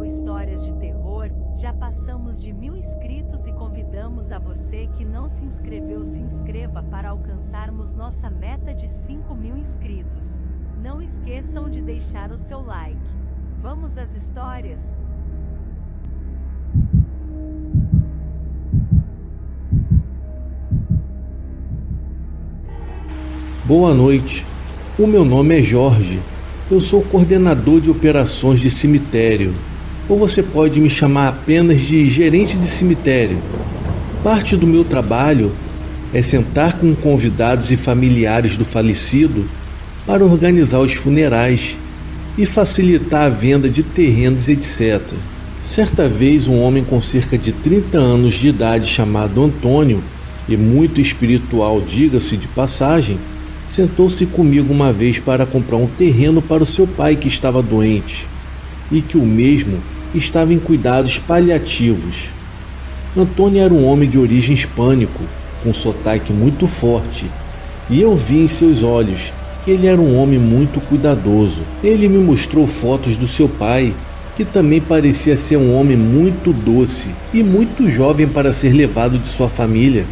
Histórias de Terror, já passamos de 1000 inscritos e convidamos a você que não se inscreveu, se inscreva para alcançarmos nossa meta de 5000 inscritos. Não esqueçam de deixar o seu like. Vamos às histórias? Boa noite, o meu nome é Jorge, eu sou coordenador de operações de cemitério, ou você pode me chamar apenas de gerente de cemitério. Parte do meu trabalho é sentar com convidados e familiares do falecido para organizar os funerais e facilitar a venda de terrenos, etc. Certa vez, um homem com cerca de 30 anos de idade chamado Antônio, e muito espiritual, diga-se de passagem, sentou-se comigo uma vez para comprar um terreno para o seu pai que estava doente e que o mesmo estava em cuidados paliativos. Antônio era um homem de origem hispânico, com sotaque muito forte, e eu vi em seus olhos que ele era um homem muito cuidadoso. Ele me mostrou fotos do seu pai, que também parecia ser um homem muito doce e muito jovem para ser levado de sua família,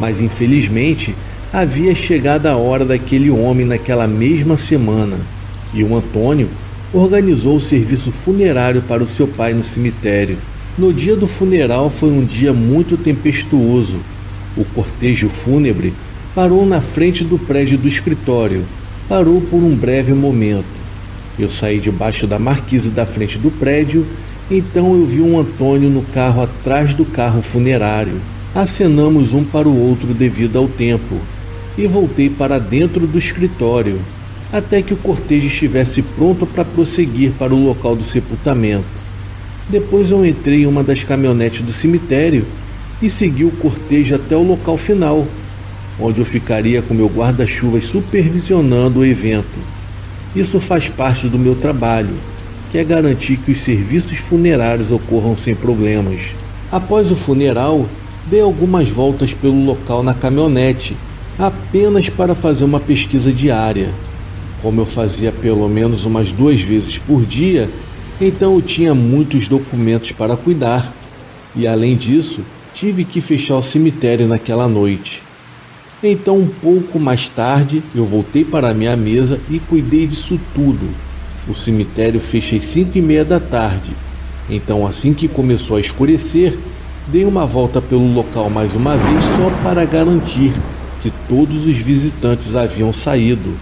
mas infelizmente havia chegado a hora daquele homem naquela mesma semana, e o Antônio organizou o serviço funerário para o seu pai no cemitério. No dia do funeral foi um dia muito tempestuoso. O cortejo fúnebre parou na frente do prédio do escritório. Parou por um breve momento. Eu saí debaixo da marquise da frente do prédio, então eu vi um Antônio no carro atrás do carro funerário. Acenamos um para o outro devido ao tempo e voltei para dentro do escritório, até que o cortejo estivesse pronto para prosseguir para o local do sepultamento. Depois eu entrei em uma das caminhonetes do cemitério e segui o cortejo até o local final, onde eu ficaria com meu guarda-chuvas supervisionando o evento. Isso faz parte do meu trabalho, que é garantir que os serviços funerários ocorram sem problemas. Após o funeral, dei algumas voltas pelo local na caminhonete, apenas para fazer uma pesquisa diária. Como eu fazia pelo menos umas 2 vezes por dia, então eu tinha muitos documentos para cuidar, e além disso, tive que fechar o cemitério naquela noite. Então, um pouco mais tarde, eu voltei para a minha mesa e cuidei disso tudo. O cemitério fecha às 5:30 da tarde, então assim que começou a escurecer, dei uma volta pelo local mais uma vez só para garantir que todos os visitantes haviam saído,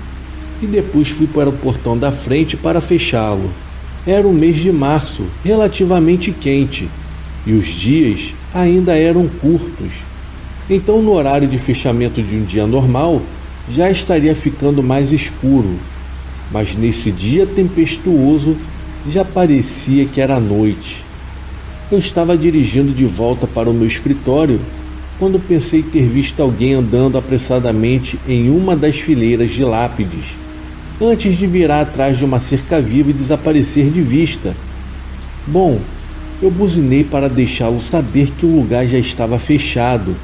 e depois fui para o portão da frente para fechá-lo. Era o mês de março, relativamente quente, e os dias ainda eram curtos. Então, no horário de fechamento de um dia normal, já estaria ficando mais escuro, mas nesse dia tempestuoso já parecia que era noite. Eu estava dirigindo de volta para o meu escritório quando pensei ter visto alguém andando apressadamente em uma das fileiras de lápides, antes de virar atrás de uma cerca-viva e desaparecer de vista. Bom, eu buzinei para deixá-lo saber que o lugar já estava fechado,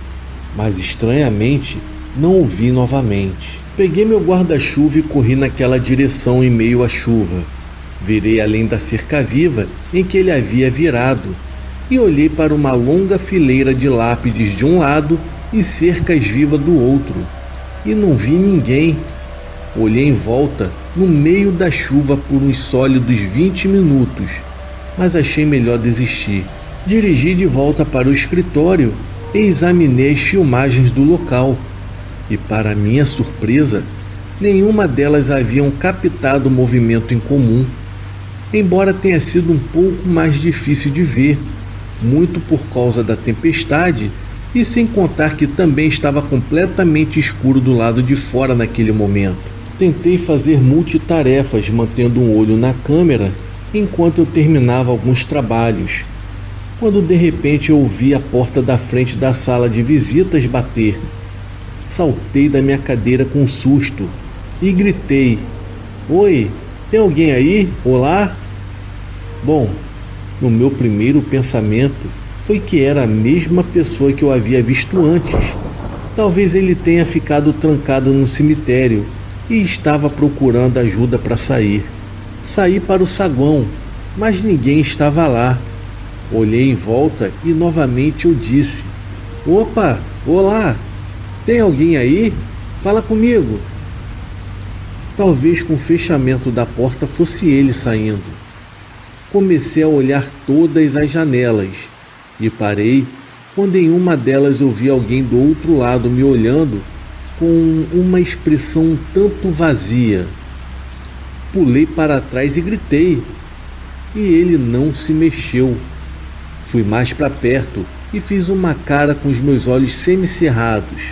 mas estranhamente não o vi novamente. Peguei meu guarda-chuva e corri naquela direção em meio à chuva. Virei além da cerca-viva em que ele havia virado e olhei para uma longa fileira de lápides de um lado e cercas vivas do outro, e não vi ninguém. Olhei em volta no meio da chuva por uns sólidos 20 minutos, mas achei melhor desistir. Dirigi de volta para o escritório e examinei as filmagens do local, e para minha surpresa, nenhuma delas haviam captado o movimento em comum, embora tenha sido um pouco mais difícil de ver, muito por causa da tempestade e sem contar que também estava completamente escuro do lado de fora naquele momento. Tentei fazer multitarefas mantendo um olho na câmera enquanto eu terminava alguns trabalhos, quando de repente eu ouvi a porta da frente da sala de visitas bater. Saltei da minha cadeira com um susto e gritei: "Oi, tem alguém aí? Olá?" Bom, no meu primeiro pensamento foi que era a mesma pessoa que eu havia visto antes. Talvez ele tenha ficado trancado no cemitério e estava procurando ajuda para sair. Saí para o saguão mas ninguém estava lá. Olhei em volta e novamente eu disse: "Opa, olá, tem alguém aí? Fala comigo." Talvez com o fechamento da porta fosse ele saindo. Comecei a olhar todas as janelas e parei quando em uma delas eu vi alguém do outro lado me olhando com uma expressão um tanto vazia. Pulei para trás e gritei, e ele não se mexeu. Fui mais para perto e fiz uma cara com os meus olhos semicerrados,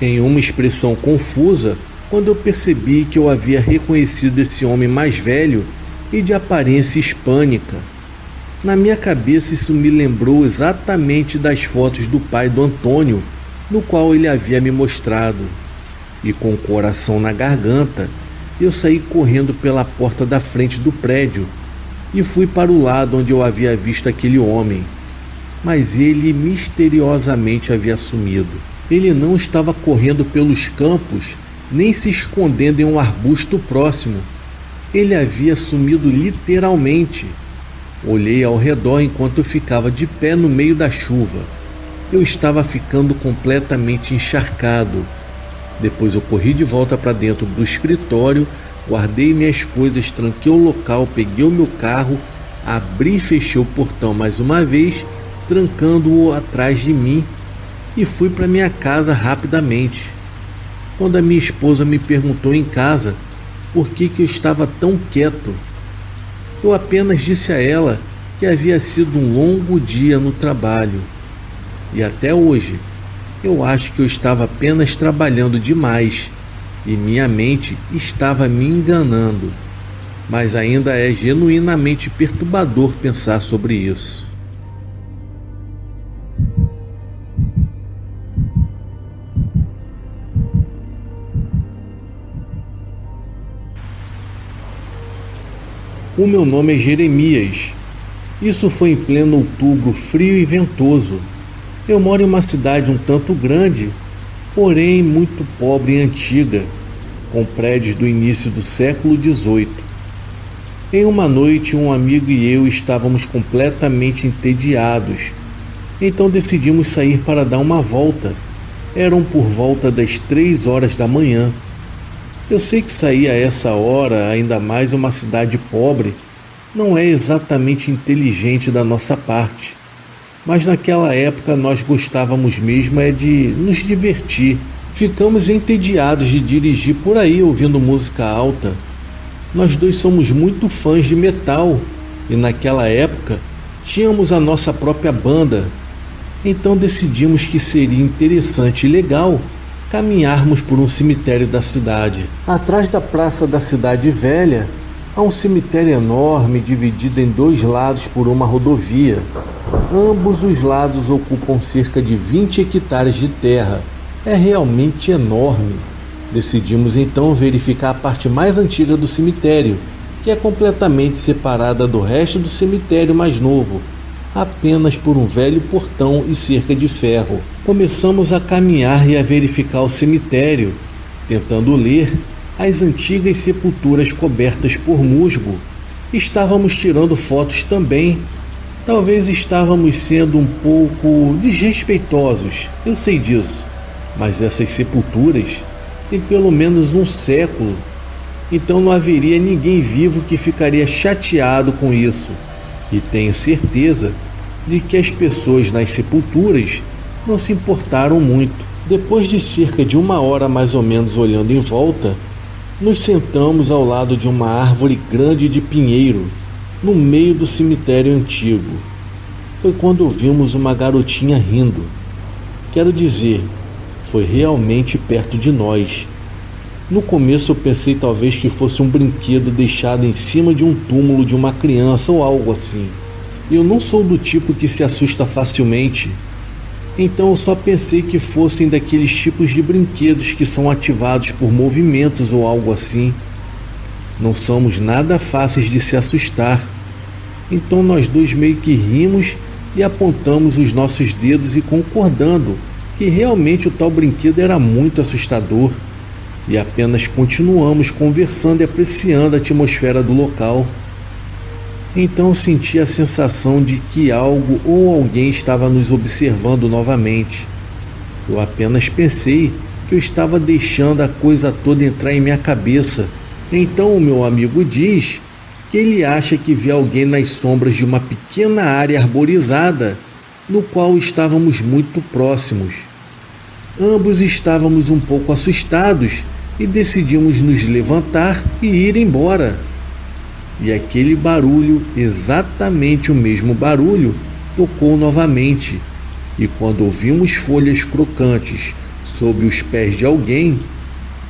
em uma expressão confusa, quando eu percebi que eu havia reconhecido esse homem mais velho e de aparência hispânica. Na minha cabeça isso me lembrou exatamente das fotos do pai do Antônio, no qual ele havia me mostrado. E com o coração na garganta, eu saí correndo pela porta da frente do prédio e fui para o lado onde eu havia visto aquele homem. Mas ele misteriosamente havia sumido. Ele não estava correndo pelos campos, nem se escondendo em um arbusto próximo. Ele havia sumido literalmente. Olhei ao redor enquanto eu ficava de pé no meio da chuva. Eu estava ficando completamente encharcado. Depois eu corri de volta para dentro do escritório, guardei minhas coisas, tranquei o local, peguei o meu carro, abri e fechei o portão mais uma vez, trancando-o atrás de mim, e fui para minha casa rapidamente. Quando a minha esposa me perguntou em casa por que eu estava tão quieto, eu apenas disse a ela que havia sido um longo dia no trabalho. E até hoje, eu acho que eu estava apenas trabalhando demais e minha mente estava me enganando. Mas ainda é genuinamente perturbador pensar sobre isso. O meu nome é Jeremias. Isso foi em pleno outubro frio e ventoso. Eu moro em uma cidade um tanto grande, porém muito pobre e antiga, com prédios do início do século XVIII. Em uma noite, um amigo e eu estávamos completamente entediados, então decidimos sair para dar uma volta. Eram por volta das 3 horas da manhã. Eu sei que sair a essa hora, ainda mais em uma cidade pobre, não é exatamente inteligente da nossa parte. Mas naquela época nós gostávamos mesmo de nos divertir. Ficamos entediados de dirigir por aí ouvindo música alta. Nós dois somos muito fãs de metal e naquela época tínhamos a nossa própria banda. Então decidimos que seria interessante e legal caminharmos por um cemitério da cidade. Atrás da praça da cidade velha, há um cemitério enorme dividido em 2 lados por uma rodovia. Ambos os lados ocupam cerca de 20 hectares de terra. É realmente enorme. Decidimos então verificar a parte mais antiga do cemitério, que é completamente separada do resto do cemitério mais novo, apenas por um velho portão e cerca de ferro. Começamos a caminhar e a verificar o cemitério, tentando ler as antigas sepulturas cobertas por musgo. Estávamos tirando fotos também. Talvez estávamos sendo um pouco desrespeitosos, eu sei disso, mas essas sepulturas têm pelo menos um século, então não haveria ninguém vivo que ficaria chateado com isso. E tenho certeza de que as pessoas nas sepulturas não se importaram muito. Depois de cerca de 1 hora mais ou menos olhando em volta, nos sentamos ao lado de uma árvore grande de pinheiro, no meio do cemitério antigo. Foi quando vimos uma garotinha rindo. Quero dizer, foi realmente perto de nós. No começo eu pensei talvez que fosse um brinquedo deixado em cima de um túmulo de uma criança ou algo assim. Eu não sou do tipo que se assusta facilmente, então eu só pensei que fossem daqueles tipos de brinquedos que são ativados por movimentos ou algo assim. Não somos nada fáceis de se assustar. Então nós dois meio que rimos e apontamos os nossos dedos e concordando que realmente o tal brinquedo era muito assustador. E apenas continuamos conversando e apreciando a atmosfera do local. Então senti a sensação de que algo ou alguém estava nos observando novamente. Eu apenas pensei que eu estava deixando a coisa toda entrar em minha cabeça. Então o meu amigo diz que ele acha que vê alguém nas sombras de uma pequena área arborizada, no qual estávamos muito próximos. Ambos estávamos um pouco assustados e decidimos nos levantar e ir embora. E aquele barulho, exatamente o mesmo barulho, tocou novamente. E quando ouvimos folhas crocantes sob os pés de alguém,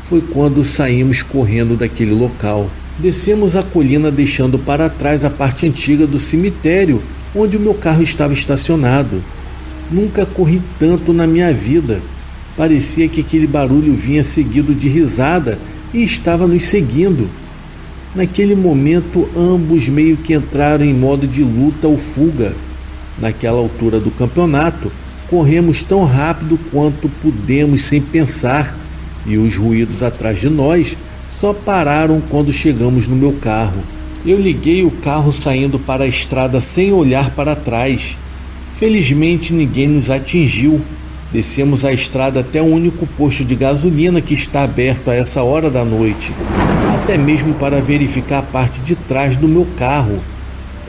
foi quando saímos correndo daquele local. Descemos a colina deixando para trás a parte antiga do cemitério onde o meu carro estava estacionado. Nunca corri tanto na minha vida. Parecia que aquele barulho vinha seguido de risada e estava nos seguindo. Naquele momento, ambos meio que entraram em modo de luta ou fuga. Naquela altura do campeonato, corremos tão rápido quanto pudemos sem pensar, e os ruídos atrás de nós só pararam quando chegamos no meu carro. Eu liguei o carro saindo para a estrada sem olhar para trás. Felizmente ninguém nos atingiu. Descemos a estrada até o único posto de gasolina que está aberto a essa hora da noite, até mesmo para verificar a parte de trás do meu carro.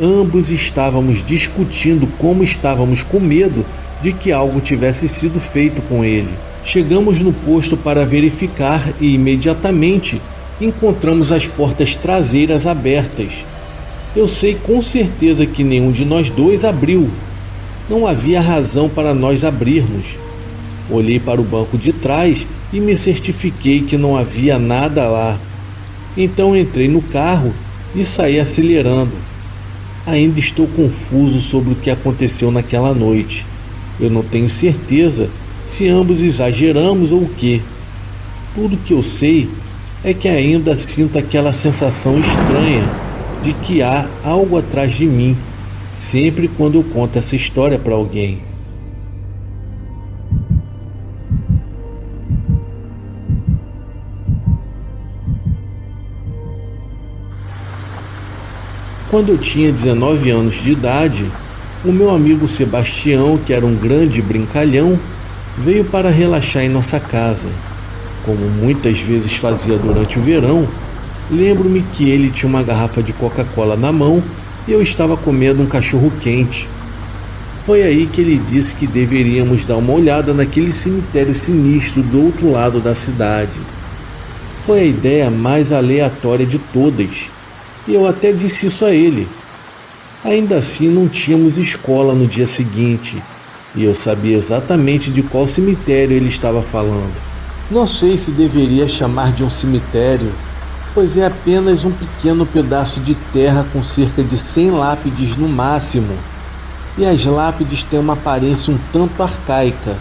Ambos estávamos discutindo como estávamos com medo de que algo tivesse sido feito com ele. Chegamos no posto para verificar e imediatamente encontramos as portas traseiras abertas. Eu sei com certeza que nenhum de nós dois abriu. Não havia razão para nós abrirmos. Olhei para o banco de trás e me certifiquei que não havia nada lá. Então entrei no carro e saí acelerando. Ainda estou confuso sobre o que aconteceu naquela noite. Eu não tenho certeza se ambos exageramos ou o quê. Tudo que eu sei é que ainda sinto aquela sensação estranha de que há algo atrás de mim, sempre quando eu conto essa história para alguém. Quando eu tinha 19 anos de idade, o meu amigo Sebastião, que era um grande brincalhão, veio para relaxar em nossa casa. Como muitas vezes fazia durante o verão, lembro-me que ele tinha uma garrafa de Coca-Cola na mão e eu estava comendo um cachorro quente. Foi aí que ele disse que deveríamos dar uma olhada naquele cemitério sinistro do outro lado da cidade. Foi a ideia mais aleatória de todas, e eu até disse isso a ele. Ainda assim, não tínhamos escola no dia seguinte, e eu sabia exatamente de qual cemitério ele estava falando. Não sei se deveria chamar de um cemitério, pois é apenas um pequeno pedaço de terra com cerca de 100 lápides no máximo, e as lápides têm uma aparência um tanto arcaica,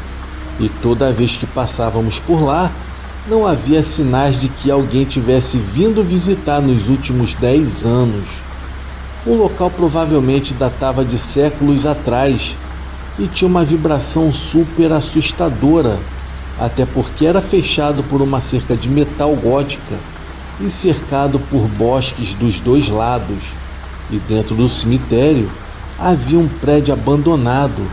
e toda vez que passávamos por lá, não havia sinais de que alguém tivesse vindo visitar nos últimos 10 anos. O local provavelmente datava de séculos atrás e tinha uma vibração super assustadora, até porque era fechado por uma cerca de metal gótica e cercado por bosques dos dois lados. E dentro do cemitério havia um prédio abandonado.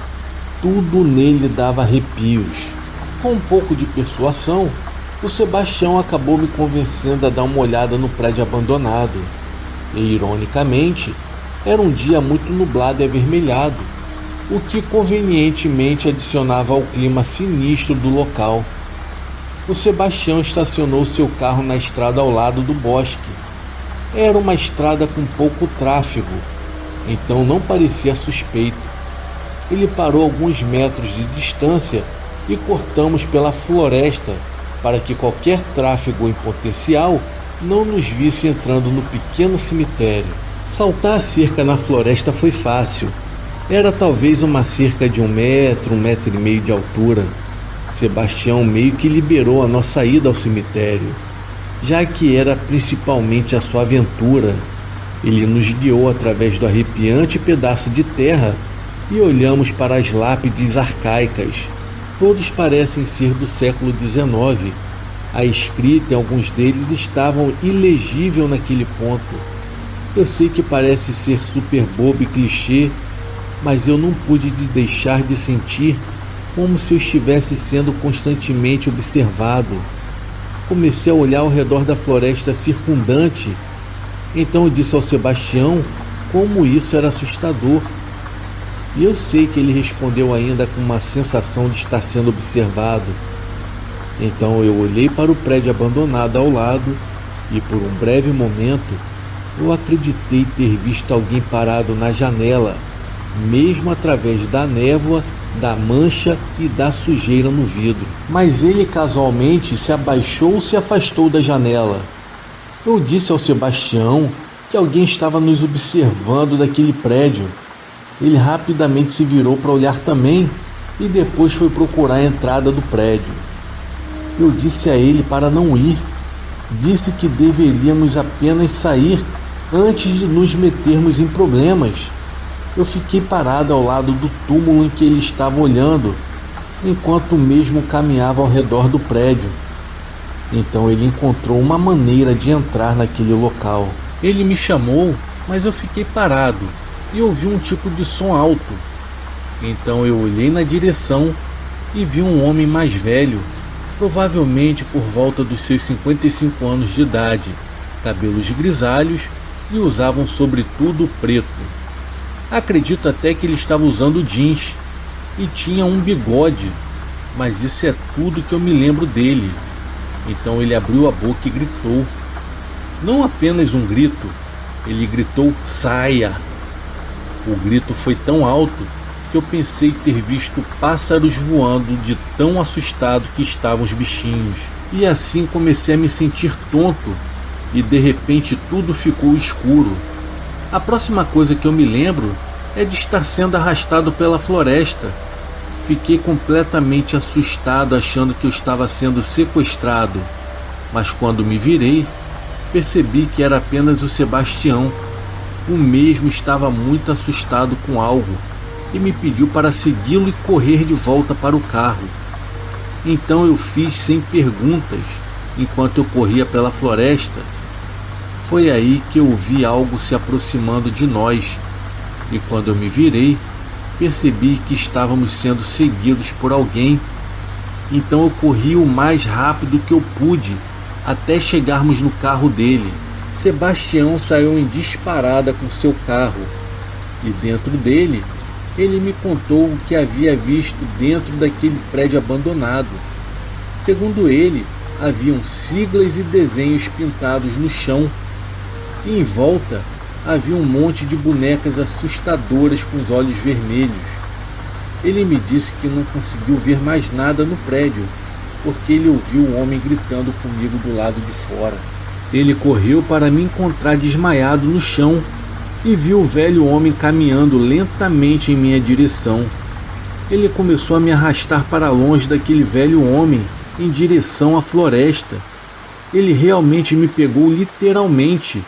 Tudo nele dava arrepios. Com um pouco de persuasão, o Sebastião acabou me convencendo a dar uma olhada no prédio abandonado. E, ironicamente, era um dia muito nublado e avermelhado, o que convenientemente adicionava ao clima sinistro do local. O Sebastião estacionou seu carro na estrada ao lado do bosque. Era uma estrada com pouco tráfego, então não parecia suspeito. Ele parou a alguns metros de distância e cortamos pela floresta para que qualquer tráfego em potencial não nos visse entrando no pequeno cemitério. Saltar a cerca na floresta foi fácil. Era talvez uma cerca de 1 metro, 1,5 metros de altura. Sebastião meio que liberou a nossa ida ao cemitério, já que era principalmente a sua aventura. Ele nos guiou através do arrepiante pedaço de terra e olhamos para as lápides arcaicas. Todos parecem ser do século XIX. A escrita em alguns deles estavam ilegível naquele ponto. Eu sei que parece ser super bobo e clichê, mas eu não pude deixar de sentir como se eu estivesse sendo constantemente observado. Comecei a olhar ao redor da floresta circundante. Então eu disse ao Sebastião como isso era assustador. E eu sei que ele respondeu ainda com uma sensação de estar sendo observado. Então eu olhei para o prédio abandonado ao lado e por um breve momento eu acreditei ter visto alguém parado na janela, mesmo através da névoa, da mancha e da sujeira no vidro. Mas ele casualmente se abaixou ou se afastou da janela. Eu disse ao Sebastião que alguém estava nos observando daquele prédio. Ele rapidamente se virou para olhar também e depois foi procurar a entrada do prédio. Eu disse a ele para não ir. Disse que deveríamos apenas sair antes de nos metermos em problemas. Eu fiquei parado ao lado do túmulo em que ele estava olhando, enquanto o mesmo caminhava ao redor do prédio. Então ele encontrou uma maneira de entrar naquele local. Ele me chamou, mas eu fiquei parado e ouvi um tipo de som alto. Então eu olhei na direção e vi um homem mais velho, provavelmente por volta dos seus 55 anos de idade, cabelos grisalhos e usava um sobretudo preto. Acredito até que ele estava usando jeans e tinha um bigode, mas isso é tudo que eu me lembro dele. Então ele abriu a boca e gritou. Não apenas um grito, ele gritou "saia". O grito foi tão alto que eu pensei ter visto pássaros voando de tão assustado que estavam os bichinhos. E assim comecei a me sentir tonto e de repente tudo ficou escuro. A próxima coisa que eu me lembro é de estar sendo arrastado pela floresta. Fiquei completamente assustado achando que eu estava sendo sequestrado, mas quando me virei, percebi que era apenas o Sebastião. O mesmo estava muito assustado com algo e me pediu para segui-lo e correr de volta para o carro. Então eu fiz sem perguntas enquanto eu corria pela floresta. Foi aí que eu vi algo se aproximando de nós e quando eu me virei, percebi que estávamos sendo seguidos por alguém. Então eu corri o mais rápido que eu pude até chegarmos no carro dele. Sebastião saiu em disparada com seu carro e dentro dele ele me contou o que havia visto dentro daquele prédio abandonado. Segundo ele, haviam siglas e desenhos pintados no chão e em volta havia um monte de bonecas assustadoras com os olhos vermelhos. Ele me disse que não conseguiu ver mais nada no prédio porque ele ouviu o homem gritando comigo do lado de fora. Ele correu para me encontrar desmaiado no chão e viu o velho homem caminhando lentamente em minha direção. Ele começou a me arrastar para longe daquele velho homem em direção à floresta. Ele realmente me pegou literalmente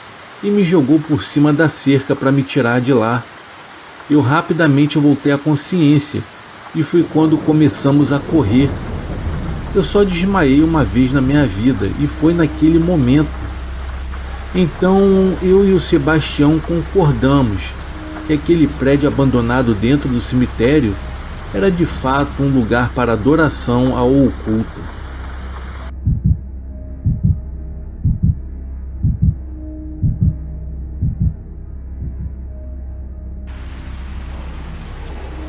e me jogou por cima da cerca para me tirar de lá. Eu rapidamente voltei à consciência e foi quando começamos a correr. Eu só desmaiei uma vez na minha vida e foi naquele momento. Então eu e o Sebastião concordamos que aquele prédio abandonado dentro do cemitério era de fato um lugar para adoração ao oculto.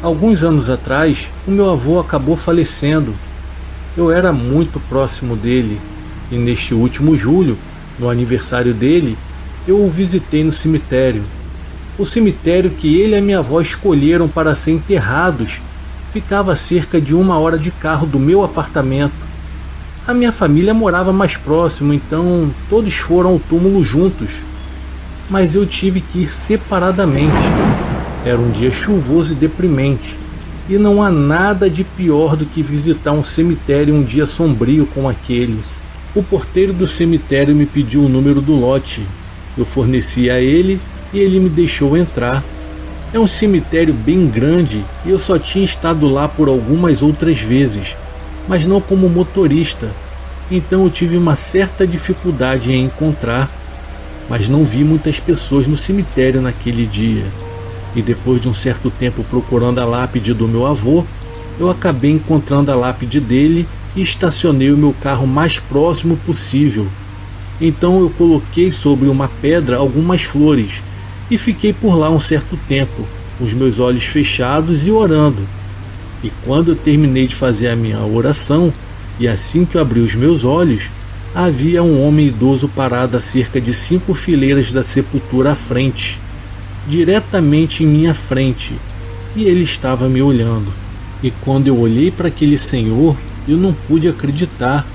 Alguns anos atrás, o meu avô acabou falecendo. Eu era muito próximo dele e neste último julho, no aniversário dele, eu o visitei no cemitério. O cemitério que ele e a minha avó escolheram para ser enterrados ficava a cerca de 1 hora de carro do meu apartamento. A minha família morava mais próximo, então todos foram ao túmulo juntos. Mas eu tive que ir separadamente. Era um dia chuvoso e deprimente, e não há nada de pior do que visitar um cemitério um dia sombrio como aquele. O porteiro do cemitério me pediu o número do lote. Eu forneci a ele e ele me deixou entrar. É um cemitério bem grande e eu só tinha estado lá por algumas outras vezes, mas não como motorista. Então eu tive uma certa dificuldade em encontrar. mas não vi muitas pessoas no cemitério naquele dia. E depois de um certo tempo procurando a lápide do meu avô, eu acabei encontrando a lápide dele e estacionei o meu carro mais próximo possível. Então eu coloquei sobre uma pedra algumas flores e fiquei por lá um certo tempo, com os meus olhos fechados e orando. E quando eu terminei de fazer a minha oração, e assim que eu abri os meus olhos, havia um homem idoso parado a cerca de 5 fileiras da sepultura à frente, diretamente em minha frente, e ele estava me olhando. E quando eu olhei para aquele senhor, eu não pude acreditar,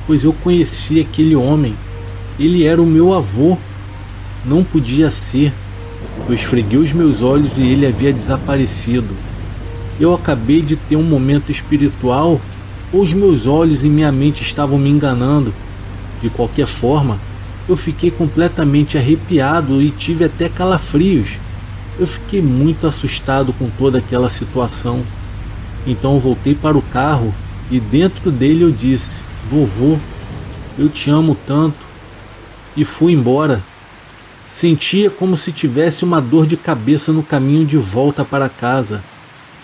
pois eu conhecia aquele homem. Ele era o meu avô. Não podia ser. Eu esfreguei os meus olhos e ele havia desaparecido. Eu acabei de ter um momento espiritual, ou os meus olhos e minha mente estavam me enganando. De qualquer forma, eu fiquei completamente arrepiado e tive até calafrios. Eu fiquei muito assustado com toda aquela situação. Então eu voltei para o carro e dentro dele eu disse: vovô, eu te amo tanto. E fui embora. Sentia como se tivesse uma dor de cabeça no caminho de volta para casa.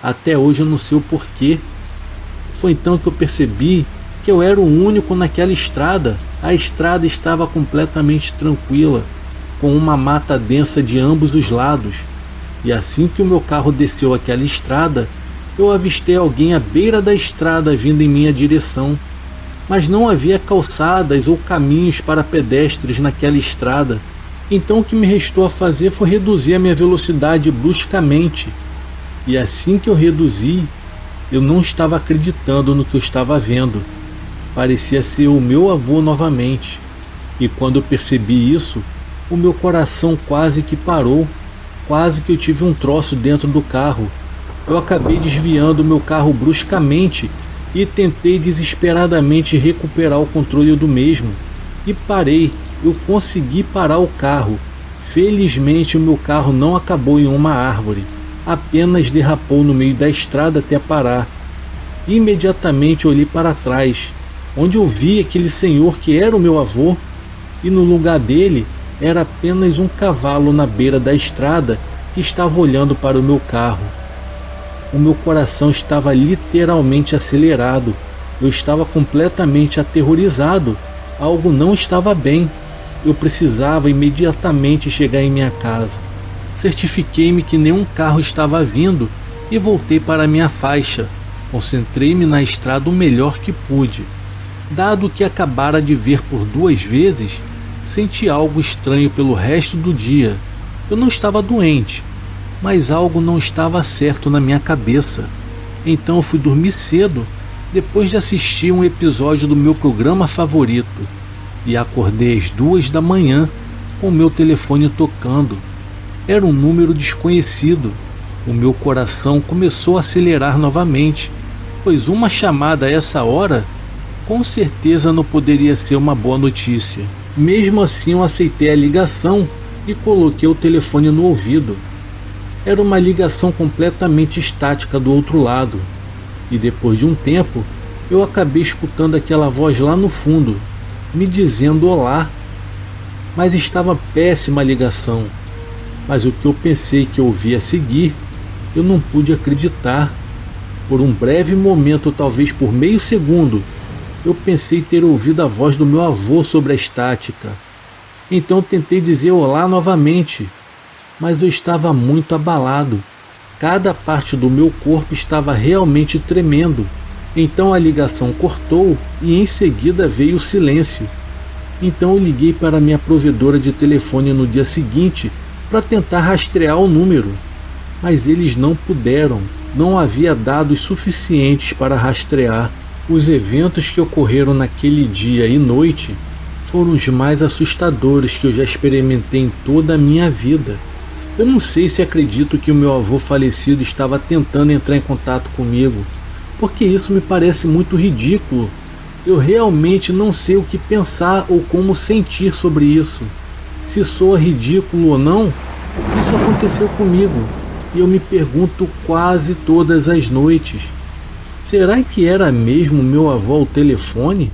Até hoje eu não sei o porquê. Foi então que eu percebi que eu era o único naquela estrada. A estrada estava completamente tranquila, com uma mata densa de ambos os lados. E assim que o meu carro desceu aquela estrada, eu avistei alguém à beira da estrada vindo em minha direção. Mas não havia calçadas ou caminhos para pedestres naquela estrada. Então o que me restou a fazer foi reduzir a minha velocidade bruscamente. E assim que eu reduzi, eu não estava acreditando no que eu estava vendo. Parecia ser o meu avô novamente. E quando eu percebi isso, o meu coração quase que parou. Quase que eu tive um troço dentro do carro. Eu acabei desviando o meu carro bruscamente e tentei desesperadamente recuperar o controle do mesmo. E parei, eu consegui parar o carro. Felizmente o meu carro não acabou em uma árvore, apenas derrapou no meio da estrada até parar. Imediatamente olhei para trás, onde eu vi aquele senhor que era o meu avô, e no lugar dele era apenas um cavalo na beira da estrada que estava olhando para o meu carro. O meu coração estava literalmente acelerado. Eu estava completamente aterrorizado. Algo não estava bem. Eu precisava imediatamente chegar em minha casa. Certifiquei-me que nenhum carro estava vindo e voltei para minha faixa. Concentrei-me na estrada o melhor que pude. Dado que acabara de ver por 2 vezes, senti algo estranho pelo resto do dia. Eu não estava doente, mas algo não estava certo na minha cabeça. Então eu fui dormir cedo, depois de assistir um episódio do meu programa favorito, e acordei às 2 da manhã com o meu telefone tocando. Era um número desconhecido. O meu coração começou a acelerar novamente, pois uma chamada a essa hora com certeza não poderia ser uma boa notícia. Mesmo assim eu aceitei a ligação e coloquei o telefone no ouvido. Era uma ligação completamente estática do outro lado, e depois de um tempo eu acabei escutando aquela voz lá no fundo, me dizendo olá. Mas estava péssima a ligação. Mas o que eu pensei que eu ouvi a seguir, eu não pude acreditar. Por um breve momento, talvez por meio segundo, eu pensei ter ouvido a voz do meu avô sobre a estática. Então tentei dizer olá novamente, mas eu estava muito abalado. Cada parte do meu corpo estava realmente tremendo. Então a ligação cortou e em seguida veio o silêncio. Então eu liguei para minha provedora de telefone no dia seguinte para tentar rastrear o número, mas eles não puderam. Não havia dados suficientes para rastrear. Os eventos que ocorreram naquele dia e noite foram os mais assustadores que eu já experimentei em toda a minha vida. Eu não sei se acredito que o meu avô falecido estava tentando entrar em contato comigo, porque isso me parece muito ridículo. Eu realmente não sei o que pensar ou como sentir sobre isso. Se soa ridículo ou não, isso aconteceu comigo e eu me pergunto quase todas as noites: será que era mesmo meu avô ao telefone?